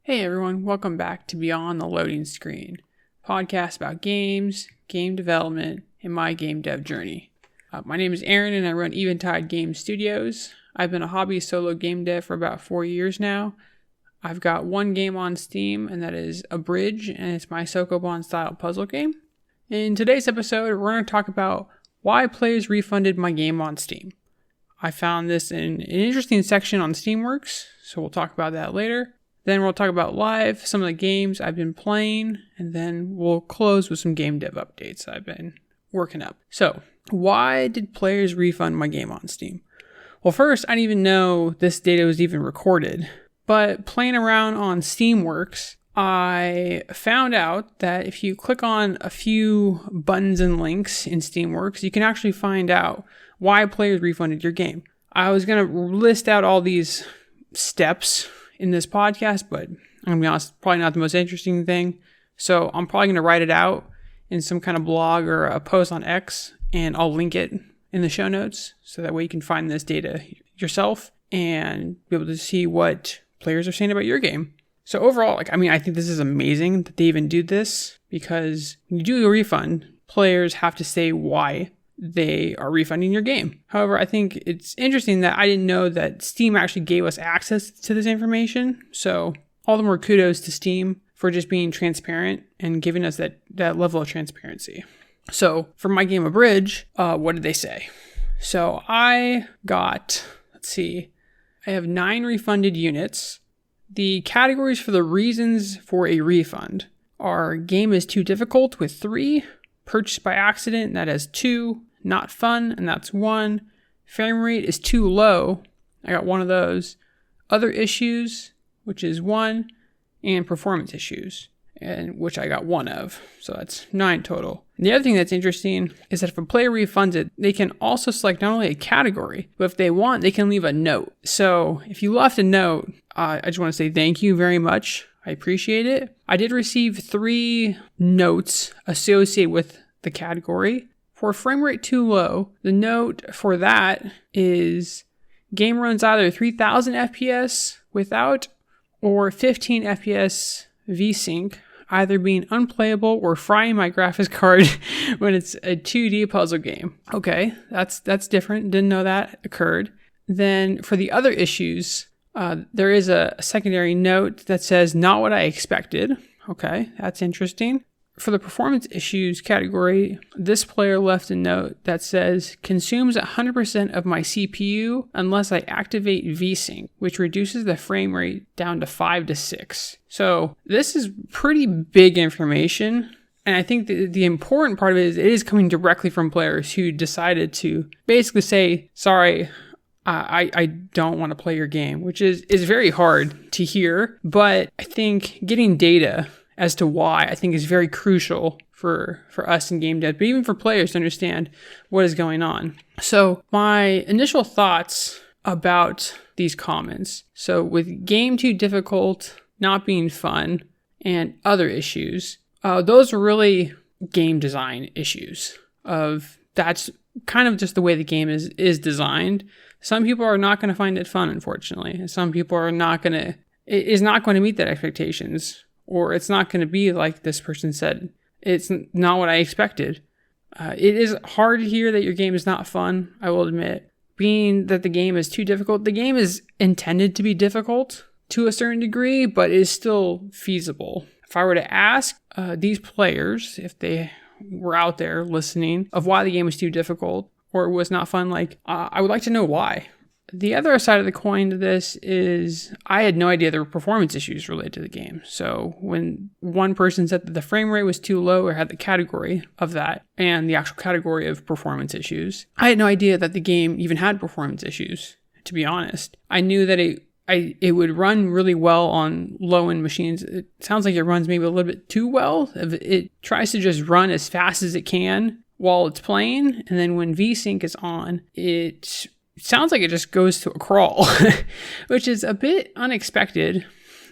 Hey everyone, welcome back to Beyond the Loading Screen, podcast about games, game development, and my game dev journey. My name is Aaron and I run Eventide Game Studios. I've been a hobby solo game dev for about 4 years now. I've got one game on Steam, and that is Abridge, and it's my Sokoban style puzzle game. In today's episode, we're going to talk about why players refunded my game on Steam. I found this in an interesting section on Steamworks, so we'll talk about that later. Then we'll talk about live, some of the games I've been playing, and then we'll close with some game dev updates I've been working up. So, why did players refund my game on Steam? Well, first, I didn't even know this data was even recorded, but playing around on Steamworks, I found out that if you click on a few buttons and links in Steamworks, you can actually find out why players refunded your game. I was going to list out all these steps in this podcast, but I'm gonna be honest, probably not the most interesting thing. So I'm probably gonna write it out in some kind of blog or a post on X, and I'll link it in the show notes so that way you can find this data yourself and be able to see what players are saying about your game. So overall, I think this is amazing that they even do this, because when you do a refund, players have to say why they are refunding your game. However, I think it's interesting that I didn't know that Steam actually gave us access to this information. So all the more kudos to Steam for just being transparent and giving us that level of transparency. So for my game Abridge, what did they say? So I got, I have 9 refunded units. The categories for the reasons for a refund are game is too difficult with 3, purchased by accident, that has 2, not fun, and that's 1. Frame rate is too low. I got 1 of those. Other issues, which is 1, and performance issues, and which I got 1 of. So that's 9 total. And the other thing that's interesting is that if a player refunds it, they can also select not only a category, but if they want, they can leave a note. So if you left a note, I just want to say thank you very much. I appreciate it. I did receive 3 notes associated with the category. For frame rate too low, the note for that is game runs either 3000 FPS without or 15 FPS VSync, either being unplayable or frying my graphics card when it's a 2D puzzle game. Okay, that's different. Didn't know that occurred. Then for the other issues, there is a secondary note that says not what I expected. Okay, that's interesting. For the performance issues category, this player left a note that says, consumes 100% of my CPU unless I activate VSync, which reduces the frame rate down to 5 to 6. So this is pretty big information. And I think the important part of it is coming directly from players who decided to basically say, sorry, I don't want to play your game, which is very hard to hear. But I think getting data as to why, I think is very crucial for us in game dev, but even for players to understand what is going on. So my initial thoughts about these comments. So with game too difficult, not being fun, and other issues, those are really game design issues of that's kind of just the way the game is designed. Some people are not going to find it fun, unfortunately. Some people are it is not going to meet their expectations. Or it's not going to be like this person said. It's not what I expected. It is hard to hear that your game is not fun, I will admit. Being that the game is too difficult, the game is intended to be difficult to a certain degree, but it is still feasible. If I were to ask these players, if they were out there listening, of why the game was too difficult or it was not fun, I would like to know why. The other side of the coin to this is I had no idea there were performance issues related to the game. So when one person said that the frame rate was too low or had the category of that and the actual category of performance issues, I had no idea that the game even had performance issues, to be honest. I knew that it would run really well on low-end machines. It sounds like it runs maybe a little bit too well. It tries to just run as fast as it can while it's playing. And then when VSync is on, it sounds like it just goes to a crawl, which is a bit unexpected,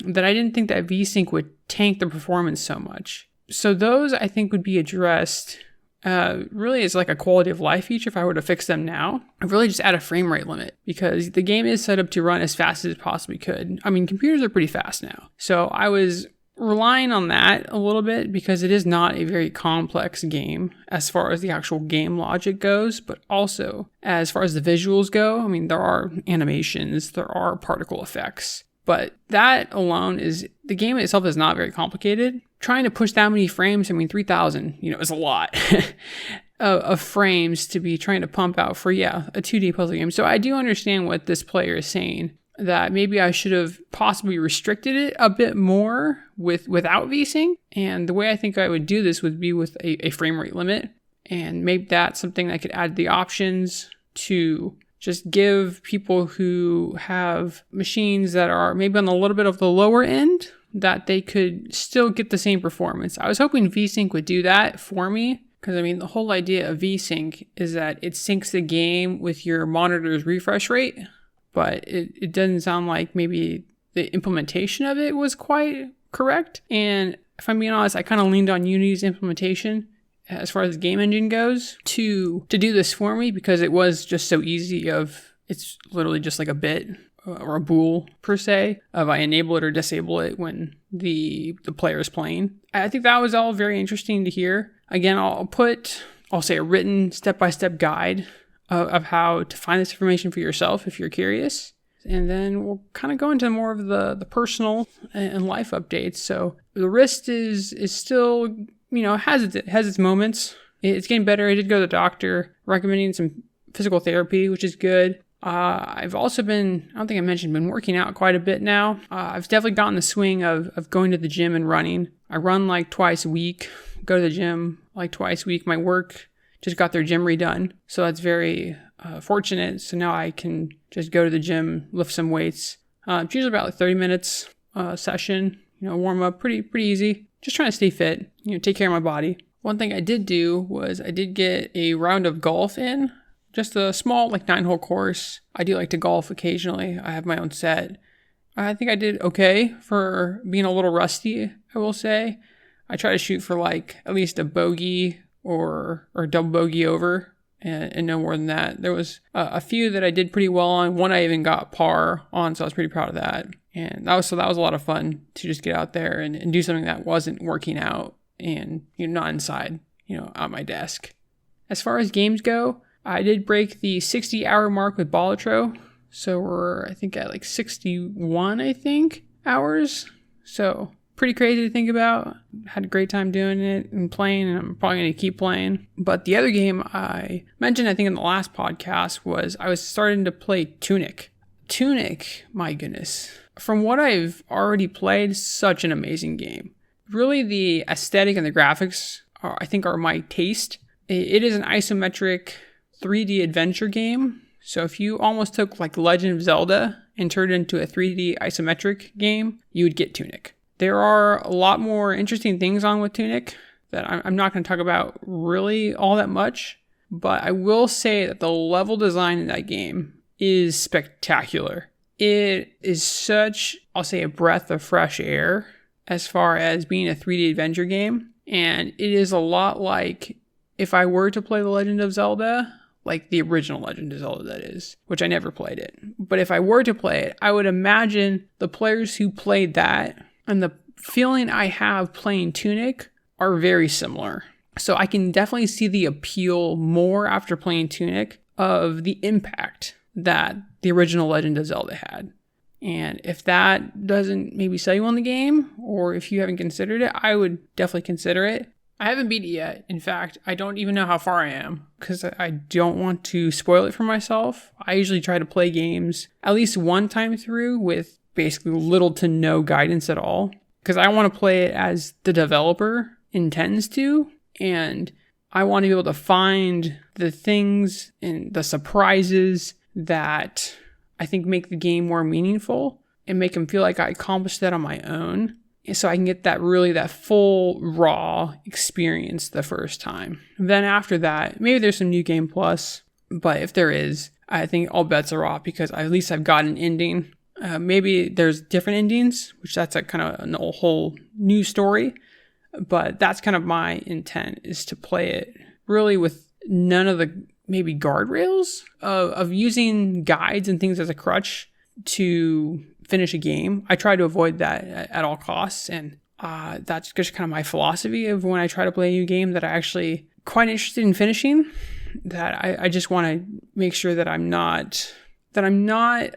that I didn't think that VSync would tank the performance so much. So those I think would be addressed really is like a quality of life feature. If I were to fix them now, I'd really just add a frame rate limit, because the game is set up to run as fast as it possibly could. I mean, computers are pretty fast now. So I was relying on that a little bit, because it is not a very complex game as far as the actual game logic goes, but also as far as the visuals go. I mean, there are animations, there are particle effects, but that alone the game itself is not very complicated. Trying to push that many frames, I mean, 3,000, is a lot of frames to be trying to pump out for, a 2D puzzle game. So I do understand what this player is saying, that maybe I should have possibly restricted it a bit more without VSync. And the way I think I would do this would be with a frame rate limit. And maybe that's something I could add the options to just give people who have machines that are maybe on a little bit of the lower end, that they could still get the same performance. I was hoping VSync would do that for me, because I mean, the whole idea of VSync is that it syncs the game with your monitor's refresh rate, but it doesn't sound like maybe the implementation of it was quite correct. And if I'm being honest, I kind of leaned on Unity's implementation as far as the game engine goes to do this for me, because it was just so easy. It's literally just like a bit or a bool per se of I enable it or disable it when the player is playing. I think that was all very interesting to hear. Again, I'll say a written step-by-step guide of how to find this information for yourself if you're curious. And then we'll kind of go into more of the personal and life updates. So the wrist is still, has its moments. It's getting better. I did go to the doctor recommending some physical therapy, which is good. I've also been working out quite a bit now. I've definitely gotten the swing of going to the gym and running. I run like twice a week, go to the gym like twice a week. My work just got their gym redone, so that's very fortunate. So now I can just go to the gym, lift some weights. It's usually about like 30 minutes session, warm up, pretty easy. Just trying to stay fit, take care of my body. One thing I did do was I did get a round of golf in. Just a small, 9-hole course. I do like to golf occasionally. I have my own set. I think I did okay for being a little rusty, I will say. I try to shoot for at least a bogey or double bogey over, and no more than that. There was a few that I did pretty well on. One I even got par on, so I was pretty proud of that. And that was a lot of fun to just get out there and do something that wasn't working out and not inside, at my desk. As far as games go, I did break the 60-hour mark with Balatro. So we're, I think, at 61, hours. So pretty crazy to think about. Had a great time doing it and playing, and I'm probably going to keep playing. But the other game I mentioned, I think, in the last podcast was I was starting to play Tunic. Tunic, my goodness. From what I've already played, such an amazing game. Really, the aesthetic and the graphics, I think, are my taste. It is an isometric 3D adventure game. So if you almost took Legend of Zelda and turned it into a 3D isometric game, you would get Tunic. There are a lot more interesting things on with Tunic that I'm not going to talk about really all that much, but I will say that the level design in that game is spectacular. It is such, I'll say, a breath of fresh air as far as being a 3D adventure game. And it is a lot like if I were to play The Legend of Zelda, like the original Legend of Zelda, that is, which I never played it. But if I were to play it, I would imagine the players who played that and the feeling I have playing Tunic are very similar. So I can definitely see the appeal more after playing Tunic of the impact that the original Legend of Zelda had. And if that doesn't maybe sell you on the game, or if you haven't considered it, I would definitely consider it. I haven't beat it yet. In fact, I don't even know how far I am because I don't want to spoil it for myself. I usually try to play games at least one time through with basically little to no guidance at all, because I want to play it as the developer intends to, and I want to be able to find the things and the surprises that I think make the game more meaningful and make them feel like I accomplished that on my own. So I can get that full raw experience the first time. Then after that, maybe there's some new game plus, but if there is, I think all bets are off because at least I've got an ending. Maybe there's different endings, which that's a kind of a whole new story. But that's kind of my intent, is to play it really with none of the maybe guardrails of using guides and things as a crutch to finish a game. I try to avoid that at all costs, and that's just kind of my philosophy of when I try to play a new game that I actually quite interested in finishing, that I just want to make sure that I'm not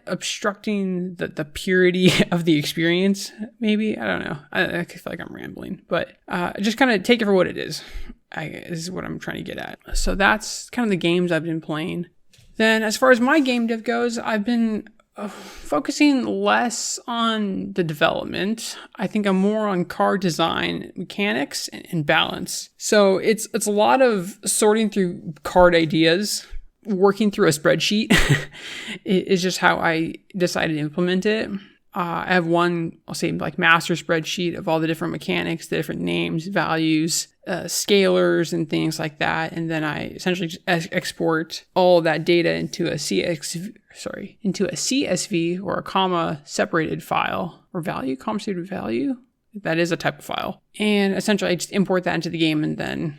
obstructing the purity of the experience. Maybe, I don't know. I feel like I'm rambling, but just kind of take it for what it is. Is what I'm trying to get at. So that's kind of the games I've been playing. Then as far as my game dev goes, I've been focusing less on the development. I think I'm more on card design, mechanics, and balance. So it's a lot of sorting through card ideas, working through a spreadsheet is just how I decided to implement it. I have one, I'll say like master spreadsheet of all the different mechanics, the different names, values, scalars, and things like that. And then I essentially just export all that data into a CSV or a comma separated file or comma separated value. That is a type of file. And essentially I just import that into the game, and then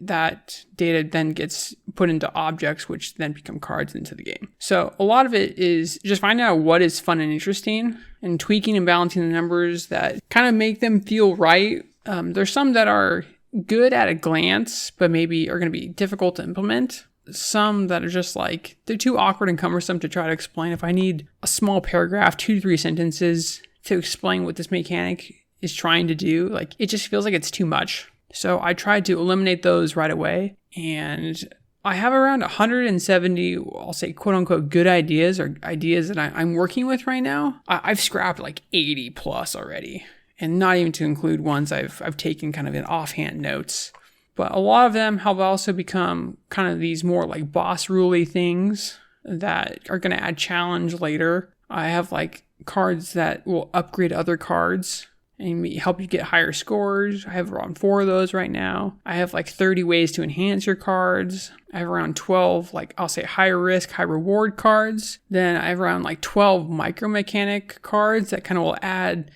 that data then gets put into objects, which then become cards into the game. So a lot of it is just finding out what is fun and interesting and tweaking and balancing the numbers that kind of make them feel right. There's some that are good at a glance, but maybe are going to be difficult to implement. Some that are just like, they're too awkward and cumbersome to try to explain. If I need a small paragraph, 2 to 3 sentences to explain what this mechanic is trying to do, like it just feels like it's too much. So I tried to eliminate those right away. And I have around 170, I'll say quote unquote, good ideas or ideas that I'm working with right now. I've scrapped like 80 plus already. And not even to include ones I've taken kind of in offhand notes. But a lot of them have also become kind of these more like boss rule-y things that are going to add challenge later. I have like cards that will upgrade other cards and help you get higher scores. I have around 4 of those right now. I have like 30 ways to enhance your cards. I have around 12, like I'll say higher risk, high reward cards. Then I have around like 12 micro mechanic cards that kind of will add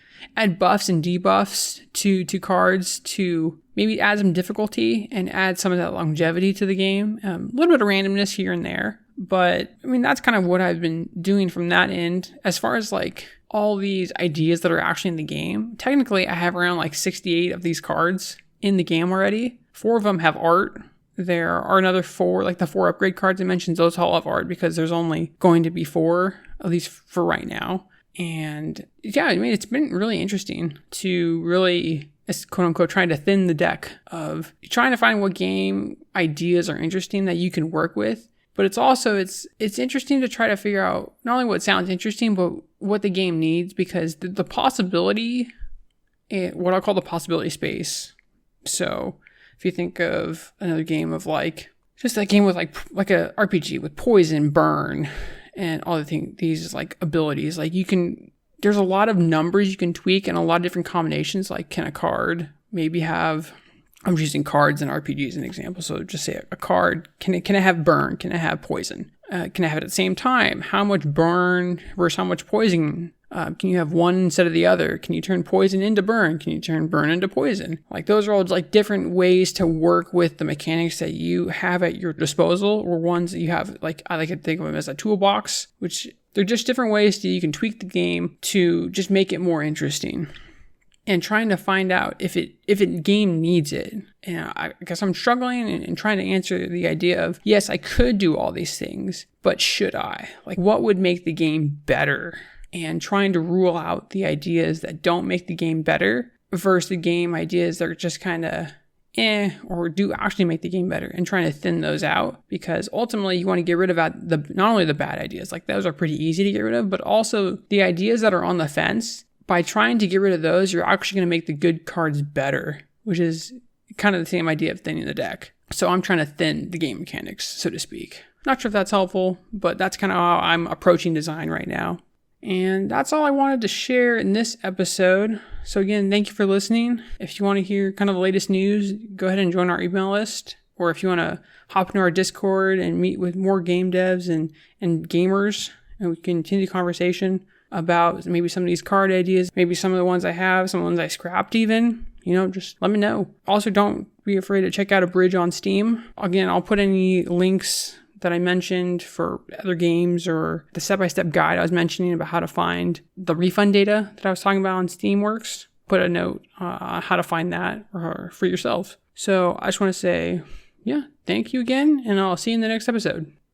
buffs and debuffs to cards to maybe add some difficulty and add some of that longevity to the game. A little bit of randomness here and there. But I mean, that's kind of what I've been doing from that end. As far as like all these ideas that are actually in the game, technically I have around like 68 of these cards in the game already. 4 of them have art. There are another 4, like the 4 upgrade cards I mentioned, those all have art because there's only going to be 4, at least for right now. And yeah, I mean, it's been really interesting to really, quote unquote, trying to thin the deck of trying to find what game ideas are interesting that you can work with. But it's also, it's interesting to try to figure out not only what sounds interesting, but what the game needs, because the possibility, what I'll call the possibility space. So if you think of another game of like, just that game with like a RPG with poison, burn, and all the things, these like abilities, like there's a lot of numbers you can tweak and a lot of different combinations. Like, can a card maybe have, I'm just using cards and RPGs as an example. So just say a card, can it have burn? Can it have poison? Can I have it at the same time? How much burn versus how much poison? Can you have one instead of the other? Can you turn poison into burn? Can you turn burn into poison? Like, those are all like different ways to work with the mechanics that you have at your disposal, or ones that you have, like, I like to think of them as a toolbox, which they're just different ways that you can tweak the game to just make it more interesting. And trying to find out if a game needs it. And I guess I'm struggling and trying to answer the idea of, yes, I could do all these things, but should I? Like, what would make the game better? And trying to rule out the ideas that don't make the game better versus the game ideas that are just kind of or do actually make the game better, and trying to thin those out, because ultimately you want to get rid of not only the bad ideas, like those are pretty easy to get rid of, but also the ideas that are on the fence. By trying to get rid of those, you're actually going to make the good cards better, which is kind of the same idea of thinning the deck. So I'm trying to thin the game mechanics, so to speak. Not sure if that's helpful, but that's kind of how I'm approaching design right now. And that's all I wanted to share in this episode. So again, thank you for listening. If you want to hear kind of the latest news, go ahead and join our email list. Or if you want to hop into our Discord and meet with more game devs and gamers, and we can continue the conversation about maybe some of these card ideas, maybe some of the ones I have, some of the ones I scrapped even, just let me know. Also, don't be afraid to check out Abridge on Steam. Again, I'll put any links that I mentioned for other games or the step-by-step guide I was mentioning about how to find the refund data that I was talking about on Steamworks. Put a note on how to find that for yourself. So I just want to say, yeah, thank you again, and I'll see you in the next episode.